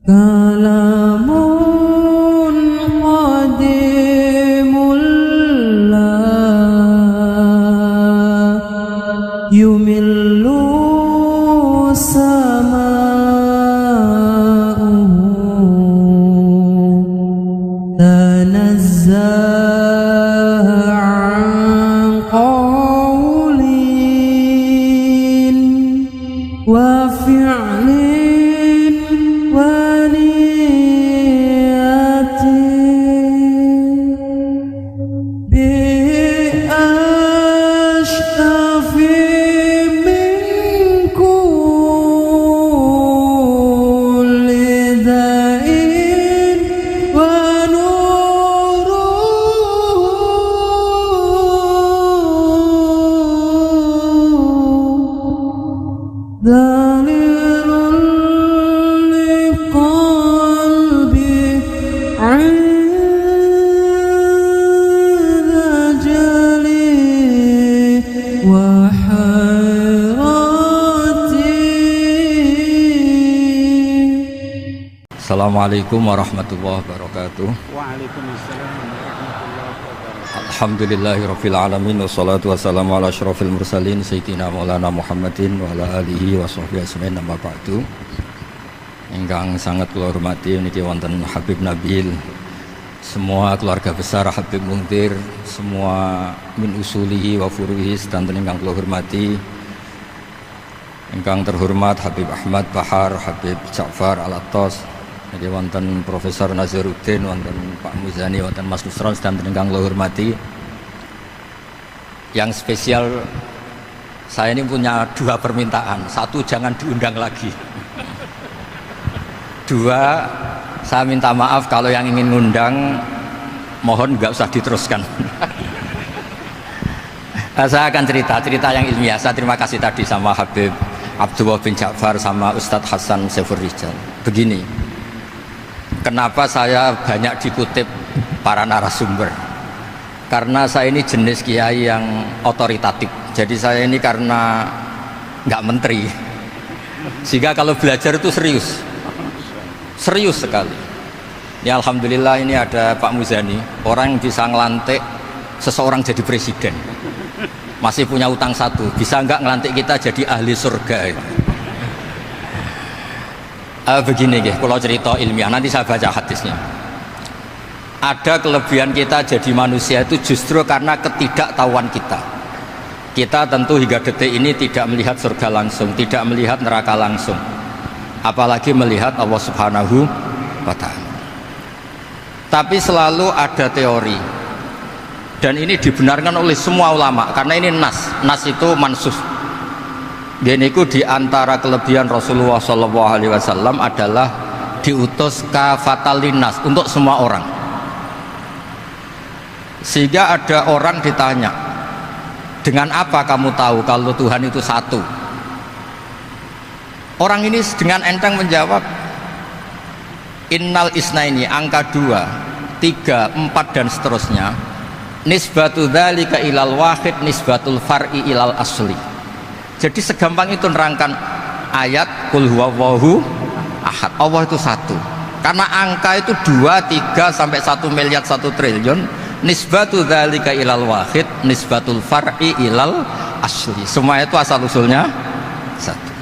kalamun qadimul la yumillu sama'uhu tanazzaha an qawlin wa fi'lin wa niyatin bi ashtafi min kulli da'in wa nuruhu dalilun liqalbi 'inda jali wa hayrati. Assalamualaikum warahmatullahi wabarakatuh. Waalaikumsalam warahmatullahi wabarakatuh. Alhamdulillahirabbil alamin wassalatu wassalamu ala asyrofil mursalin sayyidina maulana Muhammadin wa ala alihi wa sahbihi ajmain amma ba'du. Ingkang sangat kula hormati niki wonten Habib Nabil, semua keluarga besar Habib Muntir, semua min usulihi wa furuhi sedanten ingkang kula hormati. Ingkang terhormat Habib Ahmad Bahar, Habib Ja'far Al-Attas, niki wonten Profesor Nazaruddin, wonten Pak Muzani, wonten Mas Nusron sedanten ingkang kula hormati. Yang spesial, saya ini punya dua permintaan. Satu, jangan diundang lagi. Dua, saya minta maaf kalau yang ingin ngundang mohon nggak usah diteruskan. Saya akan cerita yang ilmiah. Saya terima kasih tadi sama Habib Abdullah bin Ja'far sama Ustadz Hasan Saifur Rijal. Begini, kenapa saya banyak dikutip para narasumber? Karena saya ini jenis kiai yang otoritatif. Jadi saya ini karena nggak menteri, sehingga kalau belajar itu serius sekali. Ya alhamdulillah ini ada Pak Muzani, orang yang bisa ngelantik seseorang jadi presiden. Masih punya utang satu, bisa nggak ngelantik kita jadi ahli surga? Begini kalau cerita ilmiah, nanti saya baca hadisnya. Ada kelebihan kita jadi manusia itu justru karena ketidaktahuan kita. Kita tentu hingga detik ini tidak melihat surga langsung, tidak melihat neraka langsung, apalagi melihat Allah Subhanahu wa ta'ala. Tapi selalu ada teori, dan ini dibenarkan oleh semua ulama karena ini nas itu mansus. Dan itu diantara kelebihan Rasulullah SAW adalah diutus kafatan linnas, untuk semua orang. Sehingga ada orang ditanya, dengan apa kamu tahu kalau Tuhan itu satu? Orang ini dengan enteng menjawab, innal isnaini, angka 2, 3, 4 dan seterusnya, nisbatu dzalika ilal wahid nisbatul far'i ilal asli. Jadi segampang itu nerangkan ayat qul huwallahu ahad, Allah itu satu. Karena angka itu 2, 3 sampai 1 miliar 1 triliun, nisbatu dzalika ilal wahid nisbatul far'i ilal asli. Semua itu asal usulnya satu.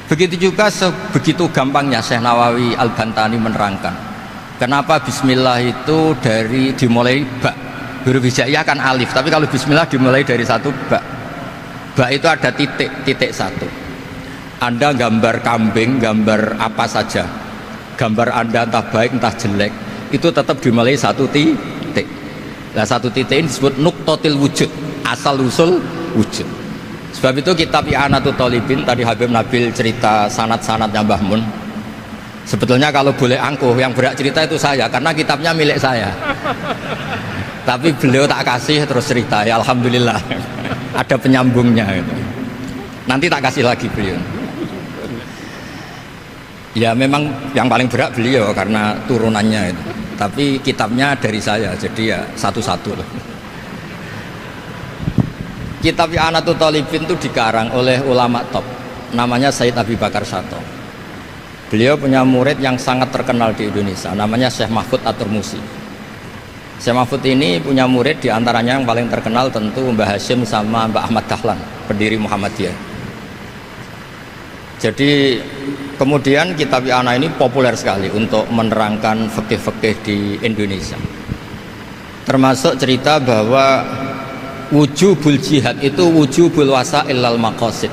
Begitu juga sebegitu gampangnya Syekh Nawawi Al-Bantani menerangkan kenapa bismillah itu dimulai ba. Huruf hijaiyah kan alif, tapi kalau bismillah dimulai dari satu ba. Ba itu ada titik satu. Anda gambar kambing, gambar apa saja, gambar Anda entah baik entah jelek, itu tetap dimulai satu titik. Nah satu titik ini disebut nuqtatil wujud, asal usul wujud. Sebab itu kitab I'anatul Thalibin, tadi Habib Nabil cerita sanad-sanadnya Mbah Mun. Sebetulnya kalau boleh angkuh, yang berhak cerita itu saya, karena kitabnya milik saya. Tapi beliau tak kasih terus cerita, ya alhamdulillah. Ada penyambungnya gitu. Nanti tak kasih lagi beliau. Ya memang yang paling berat beliau karena turunannya itu. Tapi kitabnya dari saya, jadi ya satu-satu loh. Kitab I'anatul Thalibin itu dikarang oleh ulama top, namanya Sayyid Abi Bakar Sato. Beliau punya murid yang sangat terkenal di Indonesia, namanya Syekh Mahfud At-Turmusi. Syekh Mahfud ini punya murid, diantaranya yang paling terkenal tentu Mbah Hashim sama Mbah Ahmad Dahlan, pendiri Muhammadiyah. Jadi kemudian kitab I'anah ini populer sekali untuk menerangkan fikih-fikih di Indonesia. Termasuk cerita bahwa wujubul jihad itu wujubul wasail lal maqasid.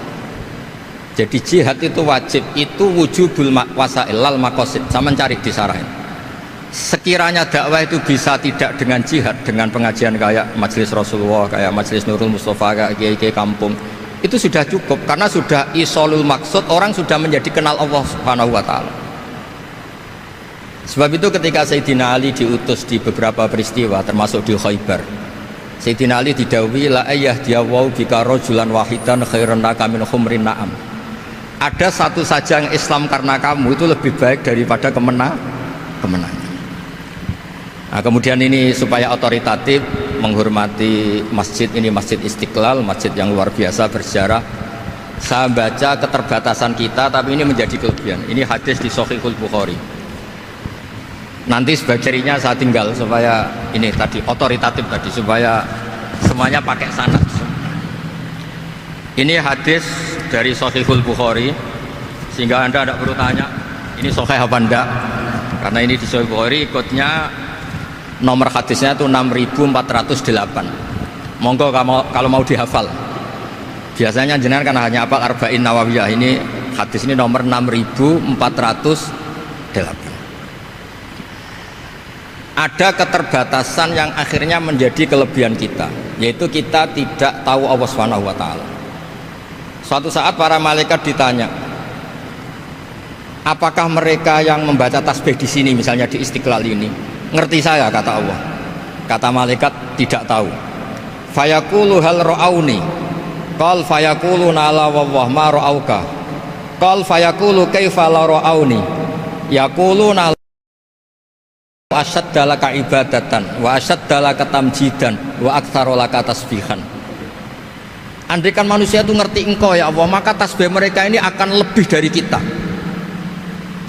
Jadi jihad itu wajib, itu wujubul wasail lal maqasid. Sama cari di sarahin. Sekiranya dakwah itu bisa tidak dengan jihad, dengan pengajian kayak Majelis Rasulullah, kayak Majelis Nurul Mustafa, kayak kiai-kiai kampung, itu sudah cukup karena sudah isolul maksud, orang sudah menjadi kenal Allah Subhanahu wa taala. Sebab itu ketika Sayyidina Ali diutus di beberapa peristiwa termasuk di Khaybar, Sayyidina Ali didhawuhi la ayyahdiyawu bika rajulan wahidan khairan laka min khumrin na'am. Ada satu saja yang Islam karena kamu itu lebih baik daripada kemenangan. Nah, kemudian ini supaya otoritatif menghormati masjid ini, Masjid Istiqlal, masjid yang luar biasa bersejarah. Saya baca keterbatasan kita, tapi ini menjadi kelebihan. Ini hadis di Shahihul Bukhari. Nanti sebagai cirinya saya tinggal supaya ini tadi otoritatif tadi, supaya semuanya pakai sanad. Ini hadis dari Shahihul Bukhari, sehingga Anda tidak perlu tanya ini sahih apa enggak, karena ini di Shahihul Bukhari ikutnya nomor hadisnya itu 6408. Monggo kalau mau dihafal. Biasanya jenengan kan hanya hafal Arba'in Nawawiyah. Ini hadis ini nomor 6408. Ada keterbatasan yang akhirnya menjadi kelebihan kita, yaitu kita tidak tahu Allah Subhanahu wa taala. Suatu saat para malaikat ditanya, apakah mereka yang membaca tasbih di sini misalnya di Istiqlal ini ngerti saya, kata Allah. Kata malaikat, tidak tahu. Fayaqulu hal ra'auni. Qal fayaqulu la wallah ma ra'auka. Qal fayaqulu kaifa la ra'auni. Yaquluna asyadda laka ibadatan wa asyadda laka tamjidan wa aktsara laka tasbihan. Andaikan manusia itu ngerti engkau ya Allah, maka tasbih mereka ini akan lebih dari kita.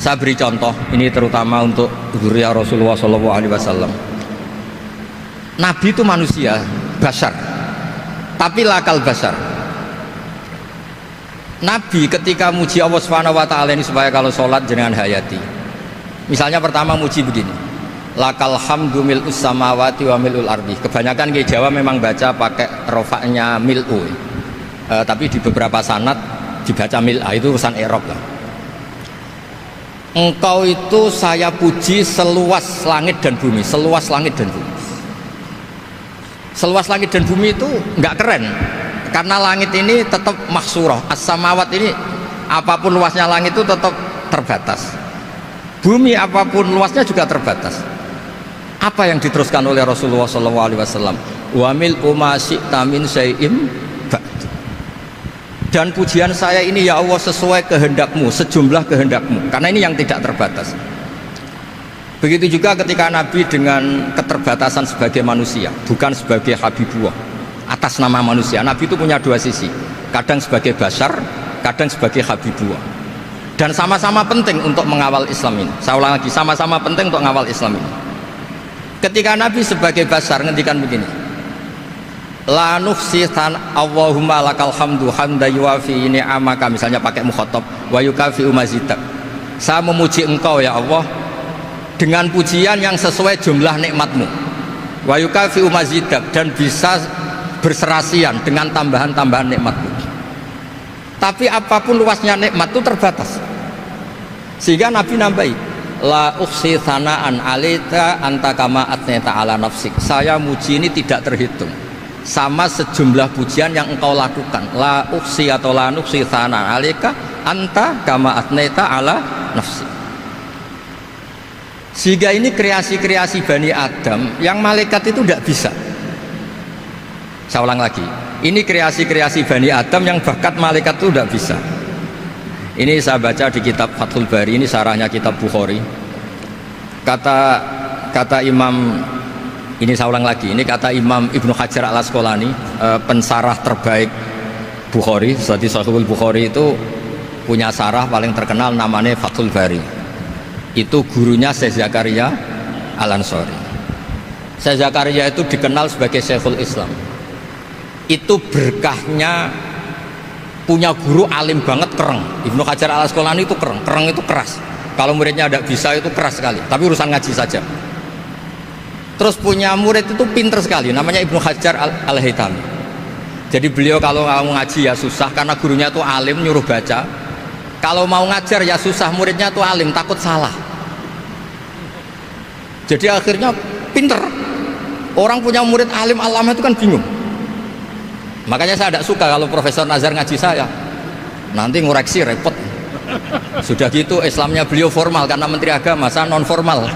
Saya beri contoh, ini terutama untuk dzurriyyah Rasulullah SAW. Nabi itu manusia, basar, tapi lakal basar. Nabi ketika muji Allah Subhanahu wa taala ini supaya kalau sholat jangan hayati. Misalnya pertama muji begini, lakal hamdu mil'us samawati wa mil'ul ardi. Kebanyakan di Jawa memang baca pakai rofaknya mil'u, tapi di beberapa sanad dibaca mil'a, itu urusan i'rab lah. Engkau itu saya puji seluas langit dan bumi, seluas langit dan bumi. Seluas langit dan bumi itu nggak keren, karena langit ini tetap maksurah, as-samawat ini apapun luasnya langit itu tetap terbatas. Bumi apapun luasnya juga terbatas. Apa yang diteruskan oleh Rasulullah SAW? Wa mil umasyi'ta min syai'im ba'd. Dan pujian saya ini ya Allah sesuai kehendakmu, sejumlah kehendakmu, karena ini yang tidak terbatas. Begitu juga ketika Nabi dengan keterbatasan sebagai manusia, bukan sebagai Habibullah, atas nama manusia. Nabi itu punya dua sisi, kadang sebagai bashar, kadang sebagai Habibullah. Dan sama-sama penting untuk mengawal Islam ini. Saya ulang lagi, sama-sama penting untuk mengawal Islam ini. Ketika Nabi sebagai bashar ngendikan begini, la nuhsitan Allahumma lakal hamdu hamda yuwafi ni'amaka, misalnya pakai mukhatab, wa yukafi umazidak. Saya memuji engkau ya Allah dengan pujian yang sesuai jumlah nikmatmu, wa yukafi umazidak, dan bisa berserasian dengan tambahan-tambahan nikmatmu. Tapi apapun luasnya nikmat itu terbatas, sehingga Nabi nambahi, la ukhsi thana'an alaika anta kama atneta ala nafsik. Saya muji ini tidak terhitung, sama sejumlah pujian yang engkau lakukan. La uksi atau la nuksi thana alika anta kama atneta ala nafsi. Sehingga ini kreasi-kreasi Bani Adam yang malaikat itu tidak bisa. Saya ulang lagi, ini kreasi-kreasi Bani Adam yang bakat malaikat itu tidak bisa. Ini saya baca di kitab Fathul Bari, ini sarahnya kitab Bukhari. Kata Imam, ini saya ulang lagi, ini kata Imam Ibnu Hajar Al-Asqalani, pensarah terbaik Bukhari. Jadi Sahihul Bukhari itu punya sarah paling terkenal namanya Fathul Bari. Itu gurunya Syekh Zakaria Al-Ansori. Syekh Zakaria itu dikenal sebagai Syekhul Islam. Itu berkahnya punya guru alim banget, kereng. Ibnu Hajar Al-Asqalani itu kereng itu keras. Kalau muridnya tidak bisa itu keras sekali, tapi urusan ngaji saja. Terus punya murid itu pinter sekali, namanya Ibnu Hajar Al-Haytami. Jadi beliau kalau mau ngaji ya susah, karena gurunya itu alim nyuruh baca. Kalau mau ngajar ya susah, muridnya itu alim takut salah. Jadi akhirnya pinter. Orang punya murid alim alama itu kan bingung. Makanya saya tidak suka kalau Profesor Nazar ngaji saya, nanti ngoreksi repot. Sudah gitu Islamnya beliau formal karena Menteri Agama, saya non formal.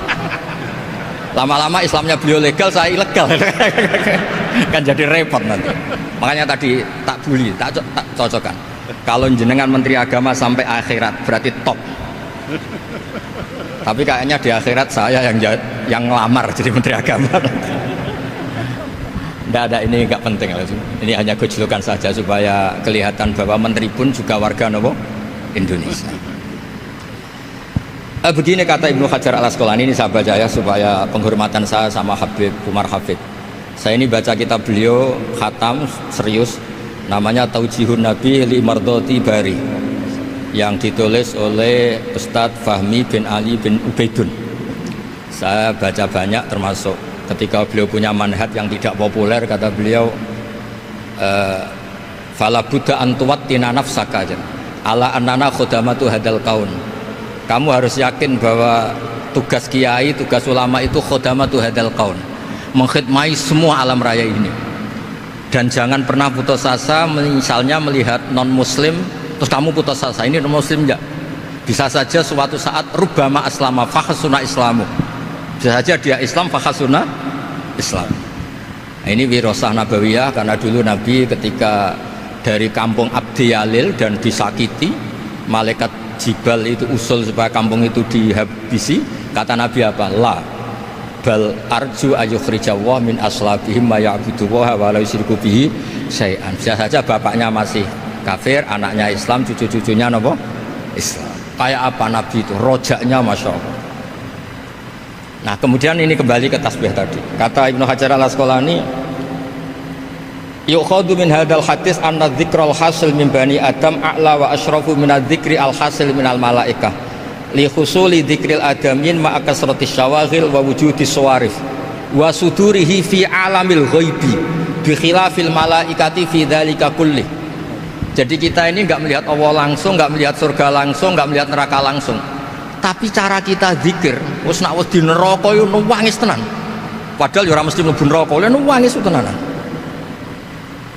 Lama-lama Islamnya beliau legal, saya ilegal. Kan jadi repot nanti. Makanya tadi tak bully, tak cocokkan. Kalau jenengan Menteri Agama sampai akhirat berarti top. Tapi kayaknya di akhirat saya yang ngelamar jadi Menteri Agama. Tidak ada, ini nggak penting. Ini hanya gejolokan saja supaya kelihatan bahwa menteri pun juga warga Indonesia. Begini kata Ibnu Hajar Al-Asqalani, ini saya baca ya supaya penghormatan saya sama Habib Umar Hafid. Saya ini baca kitab beliau khatam serius, namanya Taujihun Nabi li Mardoti Bari, yang ditulis oleh Ustadz Fahmi bin Ali bin Ubaidun. Saya baca banyak, termasuk ketika beliau punya manhaj yang tidak populer, kata beliau fala buddha antuwattina nafsaka ala annana khudamatu hadal kaun. Kamu harus yakin bahwa tugas kiai, tugas ulama itu khudamatu hadal kaun, mengkhidmati semua alam raya ini. Dan jangan pernah putus asa, misalnya melihat non muslim terus kamu putus asa, ini non muslim enggak. Bisa saja suatu saat rubbama aslama fakhasuna islamu, bisa saja dia Islam fakhasuna Islam. Nah, ini wirasah nabawiyah, karena dulu Nabi ketika dari kampung Abdi Yalil dan disakiti, malaikat Jibal itu usul supaya kampung itu dihabisi, kata Nabi apa? La bal arju ayukhrijawah min aslabihim ma ya'buduwaha wa la yusyriku bihi syai'an. Bisa saja bapaknya masih kafir, anaknya Islam, cucu-cucunya apa? Islam. Kayak apa Nabi itu? Rojaknya Masya Allah. Nah kemudian ini kembali ke tasbih tadi. Kata Ibnu Hajar Al-Asqalani, yukhadu min hadal hadis anna dzikral hasil min bani adam a'la wa asyrafu min adzikri al hasil min al malaikah li khusuli dzikril adamin ma kasratis syawaghil wa wujudis sawarif wa sudurihi fi alamil ghaibi bi khilafil malaikati fi dzalika kulli. Jadi kita ini enggak melihat Allah langsung, enggak melihat surga langsung, enggak melihat neraka langsung. Tapi cara kita zikir, wis nek wis di neraka yo nuwangis tenan. Padahal yo ora mesti mlebu neraka, lha nuwangis tenanan.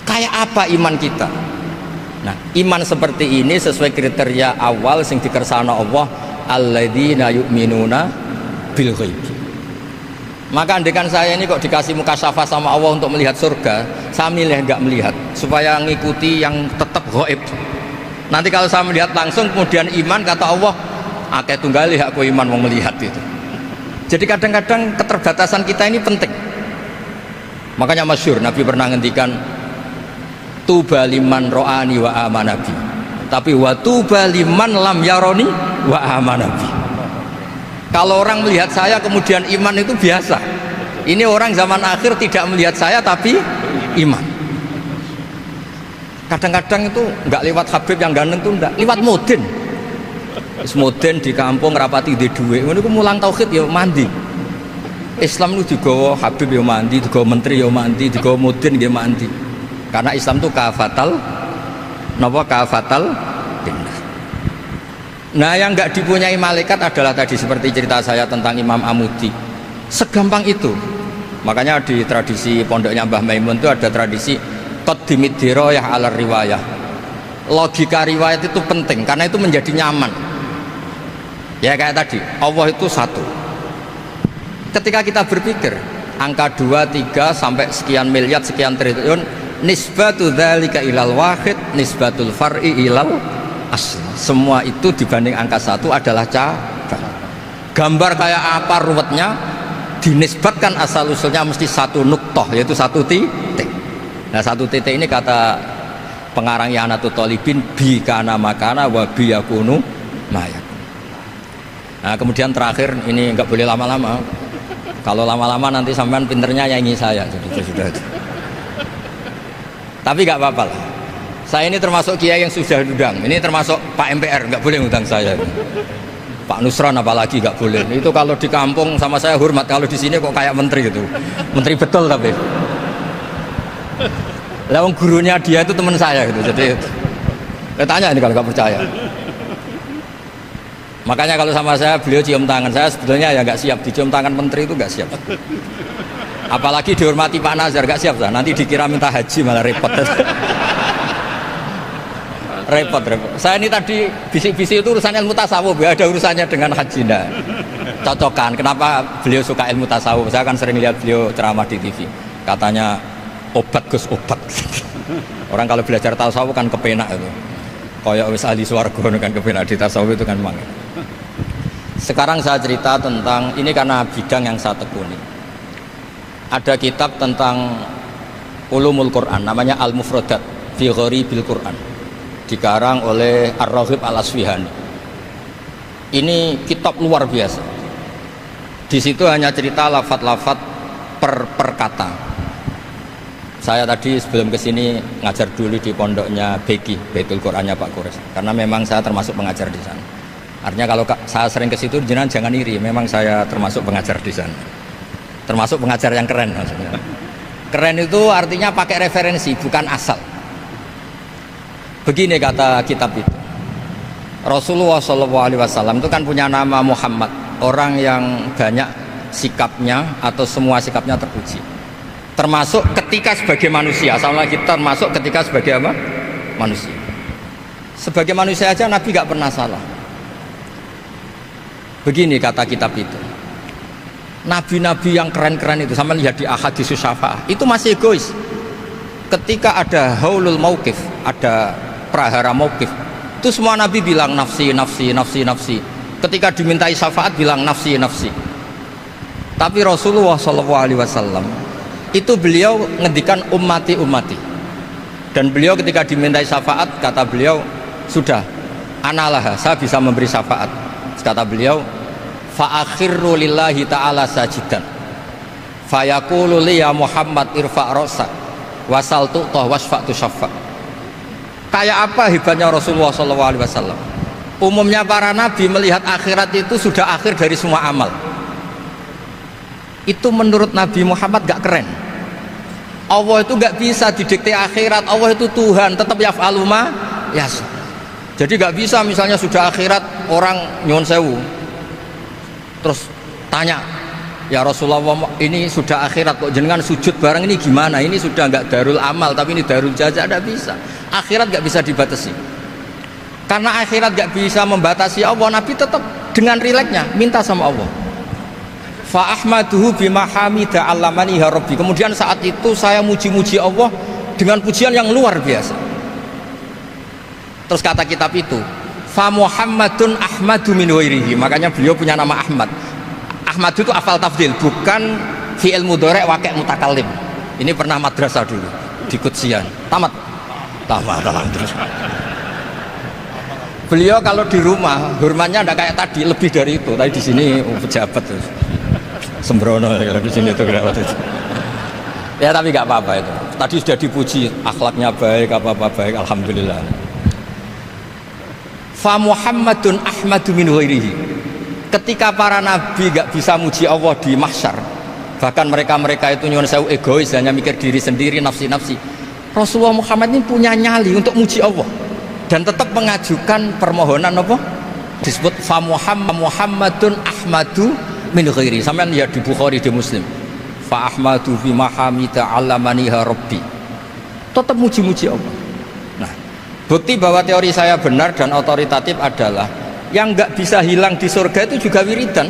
Kayak apa iman kita? Nah, iman seperti ini sesuai kriteria awal sing dikersana Allah, alladzina yu'minuna bil ghaibi. Maka andekan saya ini kok dikasih mukasyafah sama Allah untuk melihat surga, saya milih enggak melihat supaya ngikuti yang tetap gaib. Nanti kalau saya melihat langsung kemudian iman, kata Allah, akeh tunggali aku iman mau melihat itu. Jadi kadang-kadang keterbatasan kita ini penting. Makanya masyhur Nabi pernah ngendikan, tuba liman ro'ani wa amanabi, tapi wa tuba liman lam yaroni wa amanabi. Kalau orang melihat saya kemudian iman itu biasa. Ini orang zaman akhir tidak melihat saya tapi iman. Kadang-kadang itu nggak lewat Habib yang ganteng itu, enggak lewat Mudin. Mudin di kampung rapati di duit, ini aku mulang tauhid ya mandi. Islam itu digawa Habib ya mandi, digawa menteri ya mandi, digawa Mudin ya mandi. Karena Islam itu kafatal, napa kafatal dinnas. Nah yang nggak dipunyai malaikat adalah tadi seperti cerita saya tentang Imam Amudi. Segampang itu. Makanya di tradisi pondoknya Mbah Maimun itu ada tradisi qaddimid dirayah ala riwayah. Logika riwayat itu penting karena itu menjadi nyaman. Ya kayak tadi, Allah itu satu. Ketika kita berpikir angka 2, 3 sampai sekian miliar, sekian triliun, nisbatu dzalika ilal wahid, nisbatul far'i ilal asl. Semua itu dibanding angka 1 adalah cabang. Gambar kayak apa ruwetnya, dinisbatkan asal usulnya mesti satu nuktah, yaitu satu titik. Nah satu titik ini kata pengarang Ianatul Thalibin bi kana makana wa bi yakunu mayak. Nah kemudian terakhir ini nggak boleh lama-lama. Kalau lama-lama nanti sampean pinternya nyanyi saya. Jadi sudah. Tapi nggak apa-apa lah. Saya ini termasuk kiai yang sudah diundang. Ini termasuk Pak MPR nggak boleh undang saya. Pak Nusron apalagi nggak boleh. Itu kalau di kampung sama saya hormat. Kalau di sini kok kayak menteri gitu. Menteri betul tapi. Lawang gurunya dia itu teman saya gitu. Jadi tanya ini kalau nggak percaya. Makanya kalau sama saya beliau cium tangan, saya sebetulnya ya nggak siap dicium tangan menteri itu nggak siap. Apalagi dihormati Pak Nazar nggak siap lah. Nanti dikira minta haji malah repot. repot. Saya ini tadi bisik-bisik itu urusan ilmu tasawuf, ya ada urusannya dengan haji nah. Cocokan. Kenapa beliau suka ilmu tasawuf? Saya kan sering lihat beliau ceramah di TV. Katanya obat Gus obat. Orang kalau belajar tasawuf kan kepenak itu. Kayak wis ahli swarga kan kepenak di tasawuf itu kan memang. Sekarang saya cerita tentang ini karena bidang yang saya tekuni. Ada kitab tentang ulumul Quran namanya Al-Mufradat fi Gharibil Quran. Dikarang oleh Ar-Raghib Al-Asfihani. Ini kitab luar biasa. Di situ hanya cerita lafat-lafat per kata. Saya tadi sebelum kesini ngajar dulu di pondoknya Beki, Baitul Qurannya Pak Kures. Karena memang saya termasuk pengajar di sana. Artinya kalau saya sering ke situ jenengan jangan iri, memang saya termasuk pengajar di sana. Termasuk pengajar yang keren maksudnya. Keren itu artinya pakai referensi, bukan asal. Begini kata kitab itu. Rasulullah SAW itu kan punya nama Muhammad, orang yang banyak sikapnya atau semua sikapnya terpuji. Termasuk ketika sebagai manusia, sama kita termasuk ketika sebagai apa? Manusia. Sebagai manusia aja Nabi gak pernah salah. Begini kata kitab itu. Nabi-nabi yang keren-keren itu, sama lihat di Ahaditsus Syafa'ah, itu masih egois. Ketika ada haulul mauqif, ada prahara mauqif, itu semua nabi bilang nafsi, nafsi, nafsi, nafsi. Ketika dimintai syafaat bilang nafsi, nafsi. Tapi Rasulullah SAW itu beliau ngendikan ummati, ummati. Dan beliau ketika dimintai syafaat kata beliau sudah, analah, saya bisa memberi syafaat. Kata beliau, fa'akhirru lillahi ta'ala sajidan fayaqulu li ya Muhammad irfa' ra'sak wasal tu'tah wasfa'tu syafa'. Kayak apa hebatnya Rasulullah SAW? Umumnya para nabi melihat akhirat itu sudah akhir dari semua amal. Itu menurut Nabi Muhammad gak keren. Allah itu gak bisa didikte akhirat. Allah itu Tuhan, tetap yaf'alu ma yasha. Jadi gak bisa misalnya sudah akhirat orang nyuwun sewu terus tanya, ya Rasulullah ini sudah akhirat kok jenengan sujud bareng ini gimana? Ini sudah nggak darul amal tapi ini darul jaza. Tidak bisa. Akhirat nggak bisa dibatasi. Karena akhirat nggak bisa membatasi Allah, Nabi tetap dengan rileksnya minta sama Allah. Fa ahmaduhu bima hamida 'allamani ya rabbi. Kemudian saat itu saya muji-muji Allah dengan pujian yang luar biasa. Terus kata kitab itu, fa Muhammadun Ahmadu min wairihi. Makanya beliau punya nama Ahmad. Ahmad itu afal tafdil, bukan fi'il mudhari' waqi' mutakallim. Ini pernah madrasah dulu di Kutsian. Tamat terus. Beliau kalau di rumah hormatnya tidak kayak tadi, lebih dari itu. Tadi di sini pejabat terus. Sembrono kalau di sini itu kenapa itu. Ya tapi nggak apa-apa itu. Tadi sudah dipuji, akhlaknya baik, apa-apa baik, alhamdulillah. Fa Muhammadun Ahmadu min ghairihi. Ketika para nabi gak bisa muji Allah di mahsyar, bahkan mereka itu nyuwun sewu egois, hanya mikir diri sendiri, nafsi-nafsi. Rasulullah Muhammad ini punya nyali untuk muji Allah dan tetap mengajukan permohonan apa? Disebut fa Muhammadun Ahmadu min ghairihi. Sampeyan lihat di Bukhari, di Muslim. Fa Ahmadu fi mahamida 'allamaniha rabbi. Tetap muji-muji Allah. Bukti bahwa teori saya benar dan otoritatif adalah yang nggak bisa hilang di surga itu juga wiridan.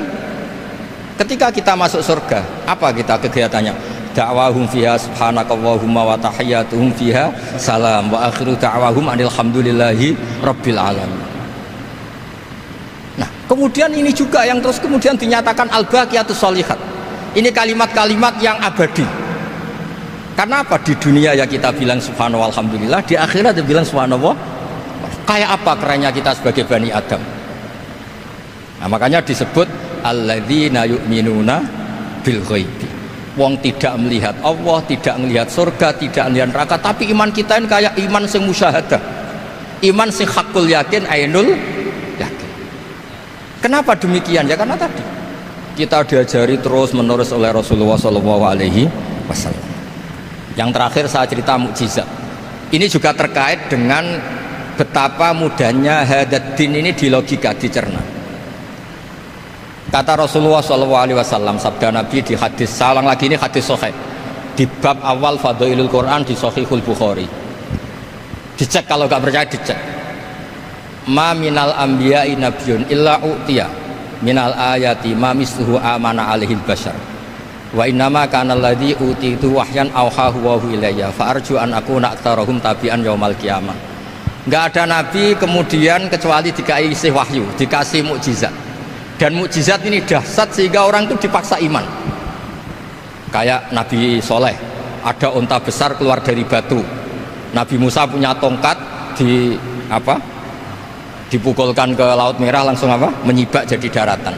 Ketika kita masuk surga, apa kita kegiatannya? Da'wahum fiha subhanakallahumma wa tahiyyatuhum fiha salam wa akhiru da'wahum alhamdulillahi rabbil alamin. Nah, kemudian ini juga yang terus kemudian dinyatakan al-baqiyatus sholihat. Ini kalimat-kalimat yang abadi. Karena apa? Di dunia ya kita bilang subhanallah alhamdulillah, di akhirat dia bilang subhanallah. Kayak apa kerennya kita sebagai Bani Adam? Nah, makanya disebut alladzina yu'minuna bil ghaibi. Wong tidak melihat Allah, tidak melihat surga, tidak melihat neraka, tapi iman kita ini kayak iman sing musyahadah. Iman sing hakul yakin, ainul yakin. Kenapa demikian? Ya karena tadi kita diajari terus menerus oleh Rasulullah SAW. Yang terakhir saya cerita mukjizat. Ini juga terkait dengan betapa mudahnya hadad din ini di logika, dicerna. Kata Rasulullah SAW, sabda Nabi di hadis, saya ulang lagi, ini hadis sahih di bab awal Fadailul Quran di Sahihul Bukhari. Dicek, kalau gak percaya dicek. Ma minal anbiya'i nabiyyun illa u'tiya minal ayati ma misluhu amana alaihil bashar wa innama kana alladhi utitu wahyan awhahu wa ilayya fa arju an akuna aktsarahum tabi'an yaumal qiyamah. Nggak ada nabi kemudian kecuali dikasih wahyu, dikasih mukjizat. Dan mukjizat ini dahsyat sehingga orang itu dipaksa iman. Kayak Nabi Soleh, ada unta besar keluar dari batu. Nabi Musa punya tongkat dipukulkan ke Laut Merah, langsung menyibak jadi daratan.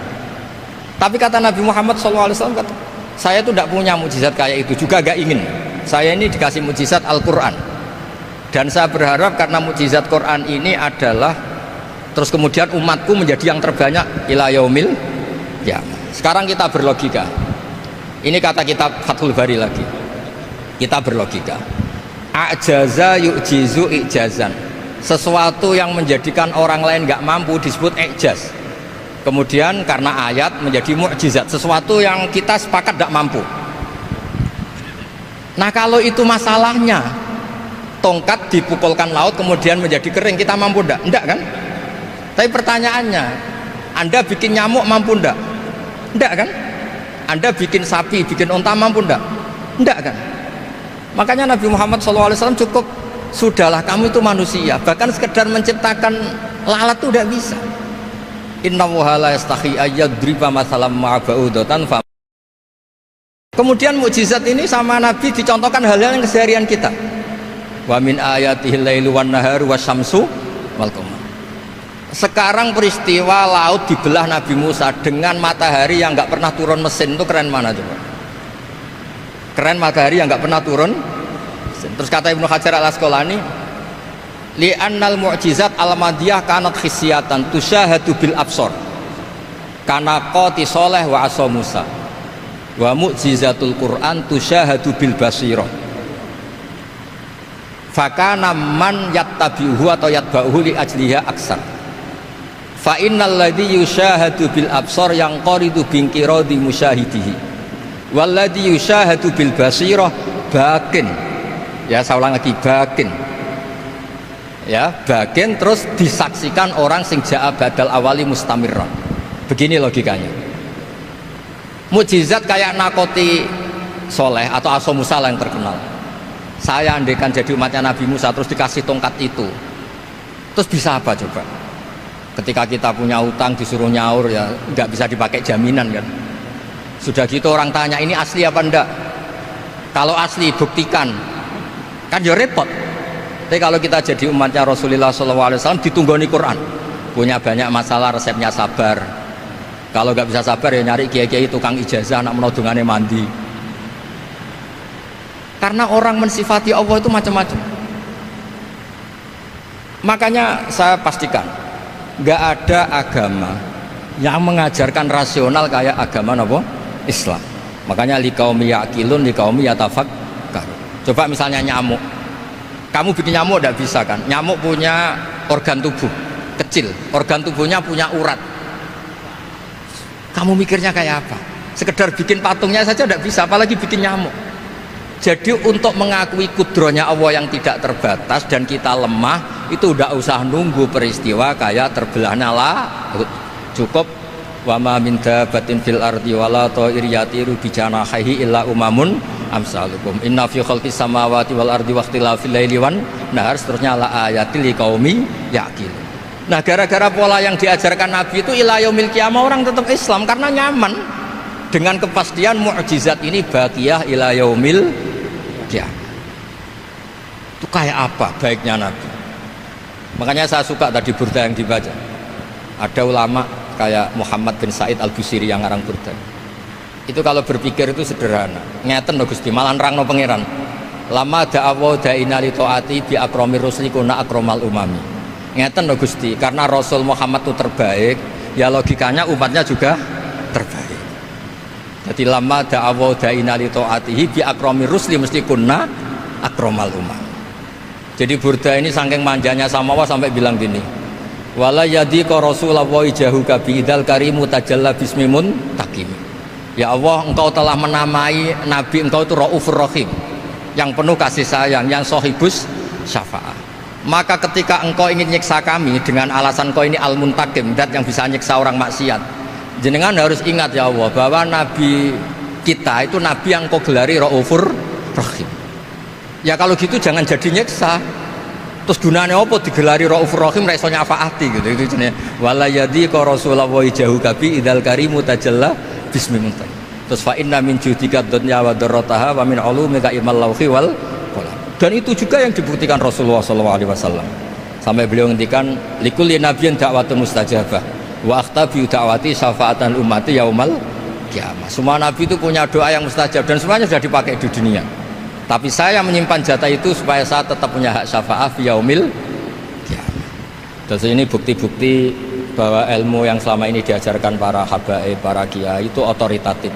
Tapi kata Nabi Muhammad SAW, kata, saya itu tidak punya mukjizat kayak itu, juga gak ingin. Saya ini dikasih mukjizat Al-Quran. Dan saya berharap karena mukjizat Quran ini adalah terus kemudian umatku menjadi yang terbanyak ila yaumil ya. Sekarang kita berlogika. Ini kata kitab Fathul Bari lagi. Kita berlogika. A'jaza yu'jizu i'jazan. Sesuatu yang menjadikan orang lain nggak mampu disebut i'jaz. Kemudian karena ayat menjadi mukjizat, sesuatu yang kita sepakat tidak mampu. Nah, kalau itu masalahnya, tongkat dipukulkan laut kemudian menjadi kering, kita mampu enggak? Enggak kan? Tapi pertanyaannya, Anda bikin nyamuk mampu enggak? Enggak kan? Anda bikin sapi, bikin unta mampu enggak? Enggak kan? Makanya Nabi Muhammad SAW cukup, sudahlah kamu itu manusia, bahkan sekedar menciptakan lalat itu enggak bisa. Innallaha la yastahi ayyadriba mathalam ma'ba'udatan. Kemudian mukjizat ini sama Nabi dicontohkan hal-hal yang keseharian kita. Wa min ayatihil lailu wan naharu wasyamsu wal qamar. Sekarang peristiwa laut dibelah Nabi Musa dengan matahari yang nggak pernah turun mesin, itu keren mana coba? Keren matahari yang nggak pernah turun mesin. Terus kata Ibnu Hajar al Asqalani, li'annal mu'jizat al-madiyah kanat khisyatan tusyahadu bil absor kana qati soleh wa asa Musa wa mu'jizatul Quran tusyahadu bil basirah fakana man yattabi'uhu atau yatba'uhu li ajliha aksar fa innal ladhi yusyahadu bil absor yang qaridu bingkiradi musyahidihi wal ladhi yusyahadu bil basirah bakin. Ya, saya ulang lagi, bakin. Ya, bagian terus disaksikan orang sing ja'a badal awali mustamirran. Begini logikanya. Mukjizat kayak nakoti Soleh atau Asa Musa yang terkenal. Saya andaikan jadi umatnya Nabi Musa terus dikasih tongkat itu, terus bisa apa coba? Ketika kita punya utang disuruh nyaur, ya nggak bisa dipakai jaminan kan. Sudah gitu orang tanya, ini asli apa enggak? Kalau asli buktikan, kan ya repot. Tapi kalau kita jadi umatnya Rasulullah SAW ditunggoni Quran, punya banyak masalah resepnya sabar. Kalau nggak bisa sabar ya nyari kiai-kiai tukang ijazah, anak menodongannya mandi. Karena orang mensifati Allah itu macam-macam. Makanya saya pastikan nggak ada agama yang mengajarkan rasional kayak agama apa? Islam. Makanya liqaumi yaqilun liqaumi yatafakkar. Coba misalnya nyamuk. Kamu bikin nyamuk tidak bisa kan? Nyamuk punya organ tubuh kecil, organ tubuhnya punya urat. Kamu mikirnya kayak apa? Sekedar bikin patungnya saja tidak bisa, apalagi bikin nyamuk. Jadi untuk mengakui kudronya Allah yang tidak terbatas dan kita lemah, itu tidak usah nunggu peristiwa kayak terbelahnya laut. Cukup wa ma min dabbatin fil ardi wala ta'ir yatiru bi janahihi illa umamun amsalukum inna fi khalqis samawati wal ardi waqtilafil laili wan nahar, seterusnya la ayatil liqaumi yaqilun. Nah, gara-gara pola yang diajarkan Nabi itu ila yaumil qiyamah orang tetap Islam karena nyaman dengan kepastian mukjizat ini baqiyah ila yaumil kiamat. Itu kayak apa baiknya Nabi. Makanya saya suka tadi burda yang dibaca. Ada ulama kayak Muhammad bin Said Al-Busiri yang ngarang burda. Itu kalau berpikir itu sederhana. Ngeten lho Gusti, malah nerangno pangeran. Lama da'awa da'ina li ta'ati bi akramir rusli kuna akramal umami. Ngeten lho Gusti, karena Rasul Muhammad itu terbaik, ya logikanya umatnya juga terbaik. Jadi lama da'awa da'ina li ta'atihi bi akramir rusli mesti kuna akramal umami. Jadi burda ini saking manjanya sama Allah sampai bilang gini, wala yadika rasulullah jahuka biidal karimu tajalla bismimun takim. Ya Allah, engkau telah menamai Nabi engkau itu Raufur Rahim, yang penuh kasih sayang, yang sohibus syafa'ah. Maka ketika engkau ingin nyiksa kami dengan alasan engkau ini al-muntakim, dat yang bisa nyiksa orang maksiat, jenengan harus ingat ya Allah bahwa Nabi kita itu Nabi yang engkau gelari Raufur Rahim. Ya kalau gitu jangan jadi nyiksa. Terus gunanya apa digelari Raufur Rahim ra iso nyafaati gitu. Itu jenenge wala yadika rasulullah jahuka biidal karimu tajalla bismimun. Terus fa inna min judika dunya wa darrataha wa min ulumika ilmal lauhi wal qalam. Dan itu juga yang dibuktikan Rasulullah SAW. Sampai beliau ngendikan likulli nabiyyin da'watun mustajabah wa akhtabi da'wati syafaatan ummati yaumal kiamah. Semua nabi itu punya doa yang mustajab dan semuanya sudah dipakai di dunia. Tapi saya menyimpan jatah itu supaya saya tetap punya hak syafaat fi yaumil kiamah. Terus ini bukti-bukti bahwa ilmu yang selama ini diajarkan para habaib, para kiai itu otoritatif.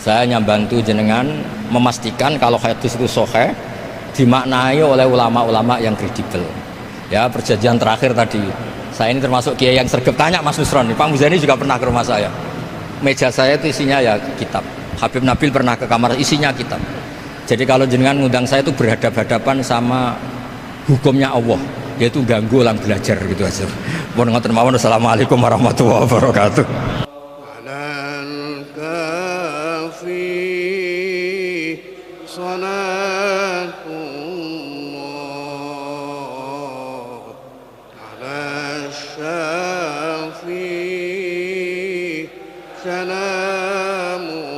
Saya hanya bantu jenengan memastikan kalau hadis itu sahih dimaknai oleh ulama-ulama yang kredibel. Ya, perjanjian terakhir tadi. Saya ini termasuk kiai yang sergap, tanya Mas Nusron, Pak Muzani juga pernah ke rumah saya. Meja saya itu isinya ya kitab. Habib Nabil pernah ke kamar, isinya kitab. Jadi kalau jenengan ngundang saya itu berhadap-hadapan sama hukumnya Allah, yaitu ganggu orang belajar gitu aja. Mohon ngoten mawon. Assalamualaikum warahmatullahi wabarakatuh. Salamullah